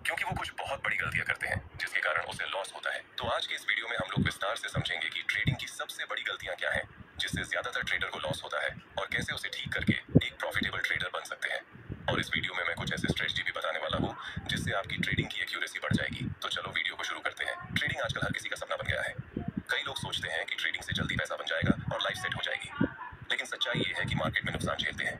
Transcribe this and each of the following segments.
क्योंकि वो कुछ बहुत बड़ी गलतियां करते हैं जिसके कारण उसे लॉस होता है। तो आज के इस वीडियो में हम लोग विस्तार से समझेंगे कि ट्रेडिंग की सबसे बड़ी गलतियां क्या हैं जिससे ज्यादातर ट्रेडर को लॉस होता है और कैसे उसे ठीक करके एक प्रॉफिटेबल ट्रेडर बन सकते हैं। और इस वीडियो में मैं कुछ ऐसे स्ट्रेटजी भी बताने वाला हूँ जिससे आपकी ट्रेडिंग की एक्यूरेसी बढ़ जाएगी। तो चलो वीडियो को शुरू करते हैं। ट्रेडिंग आजकल हर किसी का सपना बन गया है। कई लोग सोचते हैं कि ट्रेडिंग से जल्दी पैसा बन जाएगा और लाइफ सेट हो जाएगी, लेकिन सच्चाई ये है कि मार्केट में नुकसान झेलते हैं।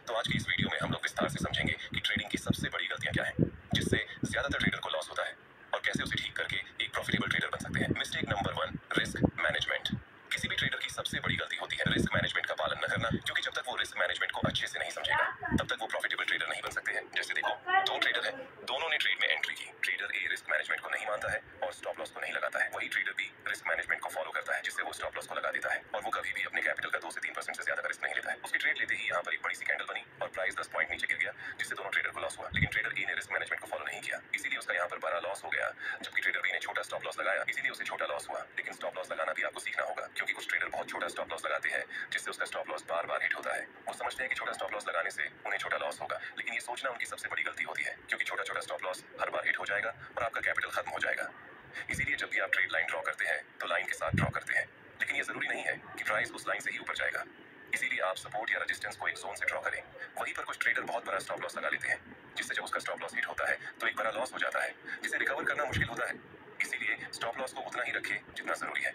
तो आज की इस वीडियो में हम लोग विस्तार से समझेंगे कि ट्रेडिंग की सबसे बड़ी गलतियां क्या हैं जिससे ज्यादातर ट्रेडर को लॉस होता है और कैसे उसे ठीक करके एक प्रॉफिटेबल ट्रेडर बन सकते हैं। Mistake number 1, risk management. किसी भी ट्रेडर की सबसे बड़ी गलती होती है रिस्क मैनेजमेंट का पालन न करना, क्योंकि जब तक वो रिस्क मैनेजमेंट को अच्छे से नहीं समझेगा तब तक वो प्रॉफिटेबल ट्रेडर नहीं बन सकते हैं। जैसे देखो, दो ट्रेडर हैं, दोनों ने ट्रेड में एंट्री की। ट्रेडर ए रिस्क मैनेजमेंट को नहीं मानता है और स्टॉप लॉस को नहीं लगाता है। वही ट्रेडर बी रिस्क मैनेजमेंट को फॉलो करता है जिससे वो स्टॉप लॉस को लगा देता है और वो कभी भी अपने कैपिटल का 2 से 3% से ज्यादा का रिस्क नहीं लेता है। उसकी ट्रेड लेते ही यहाँ पर एक बड़ी सी कैंडल बनी और प्राइस 10 पॉइंट नीचे गिर गया जिससे दोनों ट्रेडर को लॉस हुआ। लेकिन ट्रेडर ए ने रिस्क मैनेजमेंट को फॉलो नहीं किया, इसीलिए उसका यहाँ पर बड़ा लॉस हो गया। जबकि ट्रेडर बी ने छोटा स्टॉप लॉस लगाया, इसीलिए उसे छोटा लॉस हुआ। लेकिन स्टॉप लॉस लगाना भी आपको सीखना होगा, क्योंकि कुछ ट्रेडर बहुत छोटा स्टॉप लॉस लगाते हैं जिससे उसका स्टॉप लॉस बार बार हिट होता है। वो समझते हैं कि छोटा स्टॉप लॉस लगाने से उन्हें छोटा लॉस होगा, लेकिन ये सोचना उनकी सबसे बड़ी गलती होती है, क्योंकि छोटा छोटा स्टॉप लॉस हर बार हिट हो जाएगा और आपका कैपिटल खत्म हो जाएगा। इसीलिए जब भी आप ट्रेड लाइन ड्रॉ करते हैं तो लाइन के साथ ड्रॉ करते हैं, लेकिन ये जरूरी नहीं है कि प्राइस उस लाइन से ही ऊपर जाएगा। इसीलिए आप सपोर्ट या रेजिस्टेंस को एक जोन से ड्रॉ करें। वहीं पर कुछ ट्रेडर बहुत बड़ा स्टॉप लॉस लगा लेते हैं, जिससे जब उसका स्टॉप लॉस हिट होता है तो एक बड़ा लॉस हो जाता है जिसे रिकवर करना मुश्किल होता है। इसीलिए स्टॉप लॉस को उतना ही रखें जितना जरूरी है।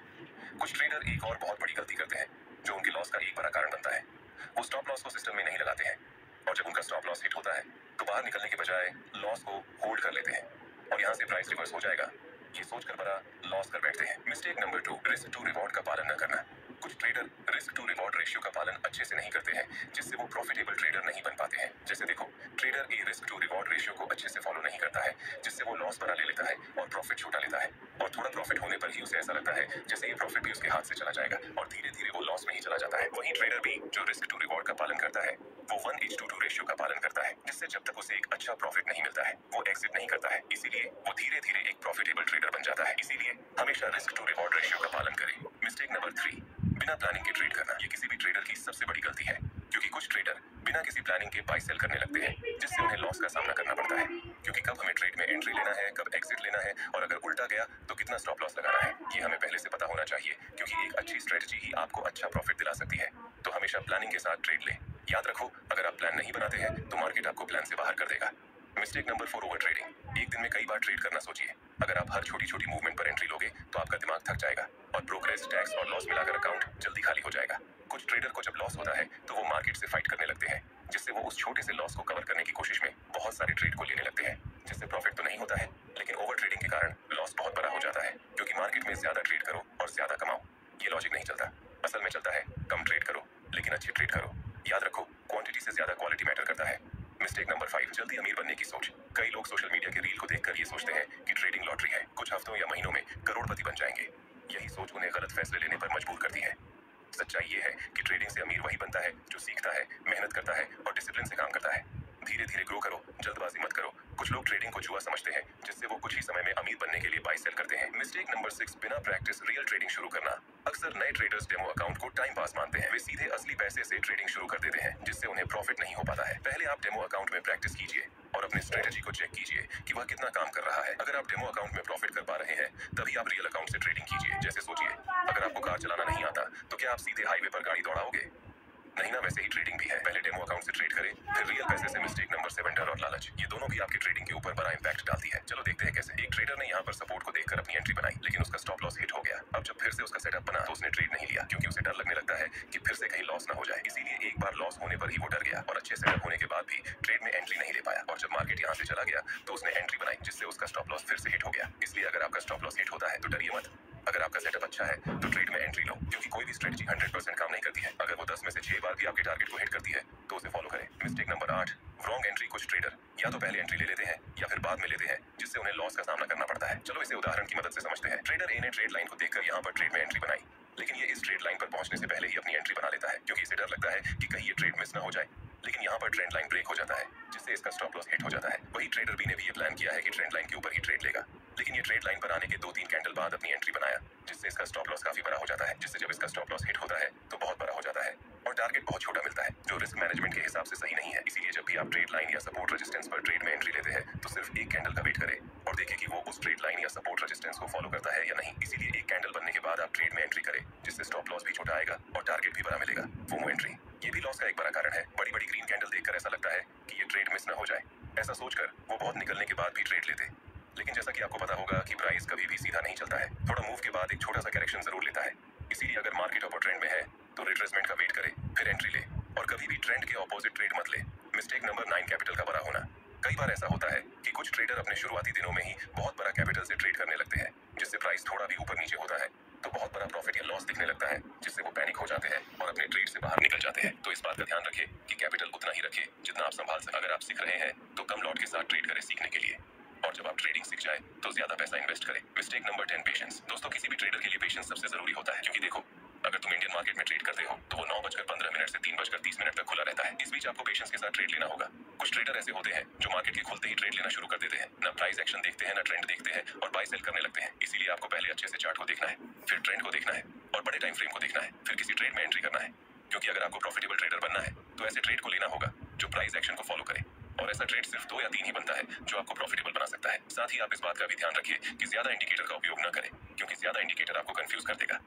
कुछ ट्रेडर एक और बहुत बड़ी गलती करते हैं जो उनके लॉस का एक बड़ा कारण बनता है। वो स्टॉप लॉस को सिस्टम में नहीं लगाते हैं और जब उनका स्टॉप लॉस हिट होता है तो बाहर निकलने के बजाय लॉस को होल्ड कर लेते हैं और यहाँ से प्राइस रिवर्स हो जाएगा ये सोचकर बड़ा लॉस कर बैठते हैं। Mistake number 2, risk to reward का पालन न करना। कुछ trader risk to reward ratio का पालन अच्छे से नहीं करते हैं, जिससे वो प्रॉफिटेबल ट्रेडर नहीं बन पाते हैं। जैसे देखो, trader A risk to reward ratio को अच्छे से फॉलो नहीं करता है, जिससे वो लॉस बना ले लेता है और प्रॉफिट छोटा लेता है। और थोड़ा प्रॉफिट होने पर ही उसे ऐसा लगता है जैसे ये प्रॉफिट भी उसके हाथ से चला जाएगा और धीरे धीरे वो लॉस में ही चला जाता है। वहीं ट्रेडर बी जो रिस्क टू रिवॉर्ड का पालन करता है वो 1:2 रेशियो का पालन करता है, जिससे जब तक उसे एक अच्छा प्रॉफिट नहीं मिलता है वो एग्जिट नहीं करता है। इसीलिए वो धीरे धीरे एक प्रॉफिटेबल ट्रेडर बन जाता है। इसीलिए हमेशा रिस्क टू रिवॉर्ड रेशियो का पालन करें। मिस्टेक नंबर 3, बिना प्लानिंग के ट्रेड करना। ये किसी भी ट्रेडर की सबसे बड़ी गलती है, क्योंकि कुछ ट्रेडर बिना किसी प्लानिंग के बाय सेल करने लगते हैं, जिससे उन्हें लॉस का सामना करना पड़ता है। क्योंकि कब हमें ट्रेड में एंट्री लेना है, कब एग्जिट लेना है और अगर उल्टा गया तो कितना स्टॉप लॉस लगाना है, ये हमें पहले से पता होना चाहिए, क्योंकि एक अच्छी स्ट्रेटजी ही आपको अच्छा प्रॉफिट दिला सकती है। तो हमेशा प्लानिंग के साथ ट्रेड लें। याद रखो, अगर आप प्लान नहीं बनाते हैं तो मार्केट आपको प्लान से बाहर कर देगा। Mistake number 4, over trading. एक दिन में कई बार ट्रेड करना सोचिए। अगर आप हर छोटी छोटी मूवमेंट पर एंट्री लोगे तो आपका दिमाग थक जाएगा और ब्रोकरेज, टैक्स और लॉस मिलाकर अकाउंट जल्दी खाली हो जाएगा। कुछ ट्रेडर को जब लॉस होता है तो वो मार्केट से फाइट करने लगते हैं, जिससे वो उस छोटे से लॉस को कवर करने की कोशिश में बहुत सारे ट्रेड को लेने लगते हैं, जिससे प्रॉफिट तो नहीं होता है, लेकिन ओवर ट्रेडिंग के कारण लॉस बहुत बड़ा हो जाता है। क्योंकि मार्केट में ज्यादा ट्रेड करो और ज्यादा कमाओ, ये लॉजिक नहीं चलता। असल में चलता है कम ट्रेड करो लेकिन अच्छी ट्रेड करो। याद रखो, क्वांटिटी से ज्यादा क्वालिटी मैटर करता है। मिस्टेक नंबर 5, जल्दी अमीर बनने की सोच। कई लोग सोशल मीडिया के रील को देखकर ये सोचते हैं कि ट्रेडिंग लॉटरी है, कुछ हफ्तों या महीनों में करोड़पति बन जाएंगे। यही सोच उन्हें गलत फैसले लेने पर मजबूर करती है। सच्चाई ये है कि ट्रेडिंग से अमीर वही बनता है जो सीखता है, मेहनत करता है और डिसिप्लिन से काम करता है। धीरे धीरे ग्रो करो, जल्दबाजी मत करो। कुछ लोग ट्रेडिंग को जुआ समझते हैं, जिससे वो कुछ ही समय में अमीर बनने के लिए बाय सेल करते हैं। मिस्टेक नंबर 6, बिना प्रैक्टिस रियल ट्रेडिंग शुरू करना। अक्सर नए ट्रेडर्स डेमो अकाउंट को टाइम पास मानते हैं। वे सीधे असली पैसे से ट्रेडिंग शुरू कर देते हैं, जिससे उन्हें प्रॉफिट नहीं हो पाता है। पहले आप डेमो अकाउंट में प्रैक्टिस कीजिए और अपने स्ट्रेटेजी को चेक कीजिए कि वह कितना काम कर रहा है। अगर आप डेमो अकाउंट में प्रॉफिट कर पा रहे हैं तभी आप रियल अकाउंट से ट्रेडिंग कीजिए। जैसे सोचिए, अगर आपको कार चलाना नहीं आता तो क्या आप सीधे हाईवे पर गाड़ी दौड़ाओगे? नहीं ना। वैसे ही ट्रेडिंग भी है, पहले डेमो अकाउंट से ट्रेड करें फिर रियल पैसे से। मिस्टेक नंबर 7, डर और लालच। ये दोनों भी आपकी ट्रेडिंग के ऊपर बड़ा इंपैक्ट डालती है। चलो देखते हैं कैसे। एक ट्रेडर ने यहाँ पर सपोर्ट को देखकर अपनी एंट्री बनाई, लेकिन उसका स्टॉप लॉस हिट हो गया। अब जब फिर से उसका सेटअप बना तो उसने ट्रेड नहीं लिया, क्योंकि उसे डर लगने लगता है कि फिर से कहीं लॉस ना हो जाए। इसीलिए एक बार लॉस होने पर ही वो डर गया और अच्छे सेटअप होने के बाद भी ट्रेड में एंट्री नहीं ले पाया। और जब मार्केट यहाँ से चला गया तो उसने एंट्री बनाई, जिससे उसका स्टॉप लॉस फिर से हिट हो गया। इसलिए अगर आपका स्टॉप लॉस हिट होता है तो डरिए मत। अगर आपका सेटअप अच्छा है तो ट्रेड में एंट्री लो, क्योंकि कोई भी स्ट्रेटजी 100% काम नहीं करती है। अगर वो 10 में से 6 बार भी आपके टारगेट को हिट करती है तो उसे फॉलो करें। Mistake number 8, wrong entry. कुछ ट्रेडर या तो पहले एंट्री ले लेते हैं या फिर बाद में लेते हैं, जिससे उन्हें लॉस का सामना करना पड़ता है। चलो इसे उदाहरण की मदद से समझते हैं। ट्रेडर ए ने ट्रेड लाइन को देखकर यहाँ पर ट्रेड में एंट्री बनाई, लेकिन ये इस ट्रेड लाइन पर पहुंचने से पहले ही अपनी एंट्री बना लेता है, क्योंकि इसे डर लगता है कि कहीं ये ट्रेड मिस ना हो जाए। लेकिन यहाँ पर ट्रेंड लाइन ब्रेक हो जाता है, जिससे इसका स्टॉप लॉस हिट हो जाता है। वही ट्रेडर बी ने भी ये प्लान किया है कि ट्रेंड लाइन के ऊपर ही ट्रेड लेगा, लेकिन ये ट्रेड लाइन पर आने के 2-3 कैंडल बाद अपनी एंट्री बनाया, जिससे इसका स्टॉप लॉस काफी बड़ा हो जाता है, जिससे जब इसका स्टॉप लॉस हिट होता है तो बहुत बड़ा हो जाता है। और और टारगेट बहुत छोटा मिलता है, जो रिस्क मैनेजमेंट के हिसाब से सही नहीं है। इसीलिए जब भी आप ट्रेड लाइन या सपोर्ट रेजिस्टेंस पर ट्रेड में एंट्री लेते हैं तो सिर्फ एक कैंडल का वेट करें और देखें कि वो उस ट्रेड लाइन या सपोर्ट रेजिस्टेंस को फॉलो करता है या नहीं। इसीलिए एक कैंडल बनने के बाद आप ट्रेड में एंट्री करें, जिससे स्टॉप लॉस भी छोटा आएगा और टारगेट भी बड़ा मिलेगा। फोमो एंट्री ये भी लॉस का एक बड़ा कारण है। बड़ी बड़ी ग्रीन कैंडल देखकर ऐसा लगता है कि ये ट्रेड मिस न हो जाए, ऐसा सोचकर वो बहुत निकलने के बाद भी ट्रेड लेते। लेकिन जैसा कि आपको पता होगा कि प्राइस कभी भी सीधा नहीं चलता है, थोड़ा मूव के बाद एक छोटा सा करेक्शन जरूर लेता है। इसीलिए अगर मार्केट अपर ट्रेंड में है तो रिट्रेसमेंट का वेट करे, फिर एंट्री ले और कभी भी ट्रेंड के ऑपोजिट ट्रेड मत ले। मिस्टेक नंबर 9, कैपिटल का बड़ा होना। कई बार ऐसा होता है कि कुछ ट्रेडर अपने शुरुआती दिनों में ही बहुत बड़ा कैपिटल से ट्रेड करने लगते हैं, जिससे प्राइस थोड़ा भी ऊपर नीचे होता है तो बहुत बड़ा प्रॉफिट या लॉस दिखने लगता है, जिससे वो पैनिक हो जाते हैं और अपने ट्रेड से बाहर निकल जाते हैं। तो इस बात का ध्यान रखें कि कैपिटल उतना ही रखें जितना आप संभाल सकें। अगर आप सीख रहे हैं तो कम लॉट के साथ ट्रेड करें सीखने के लिए, और जब आप ट्रेडिंग सीख जाए तो ज्यादा पैसा इन्वेस्ट करें। Mistake number 10, patience. दोस्तों, किसी भी ट्रेडर के लिए पेशेंस सबसे जरूरी होता है, क्योंकि देखो, अगर तुम इंडियन मार्केट में ट्रेड करते हो तो वो 9:15 से 3:30 तक खुला रहता है। इस बीच आपको पेशेंस के साथ ट्रेड लेना होगा। कुछ ट्रेडर ऐसे होते हैं जो मार्केट के खुलते ही ट्रेड लेना शुरू कर देते हैं, ना प्राइस एक्शन देखते हैं, ना ट्रेंड देखते हैं और बाय सेल करने लगते हैं। इसीलिए आपको पहले अच्छे से चार्ट को देखना है, फिर ट्रेंड को देखना है और बड़े टाइम फ्रेम को देखना है, फिर किसी ट्रेड में एंट्री करना है। क्योंकि अगर आपको प्रॉफिटेबल ट्रेडर बनना है तो ऐसे ट्रेड को लेना होगा जो प्राइस एक्शन को फॉलो करे, और ऐसा ट्रेड सिर्फ 2 या 3 ही बनता है जो आपको प्रॉफिटेबल बना सकता है। साथ ही आप इस बात का भी ध्यान रखिए कि ज्यादा इंडिकेटर का उपयोग न करें, क्योंकि ज्यादा इंडिकेटर आपको कंफ्यूज कर देगा।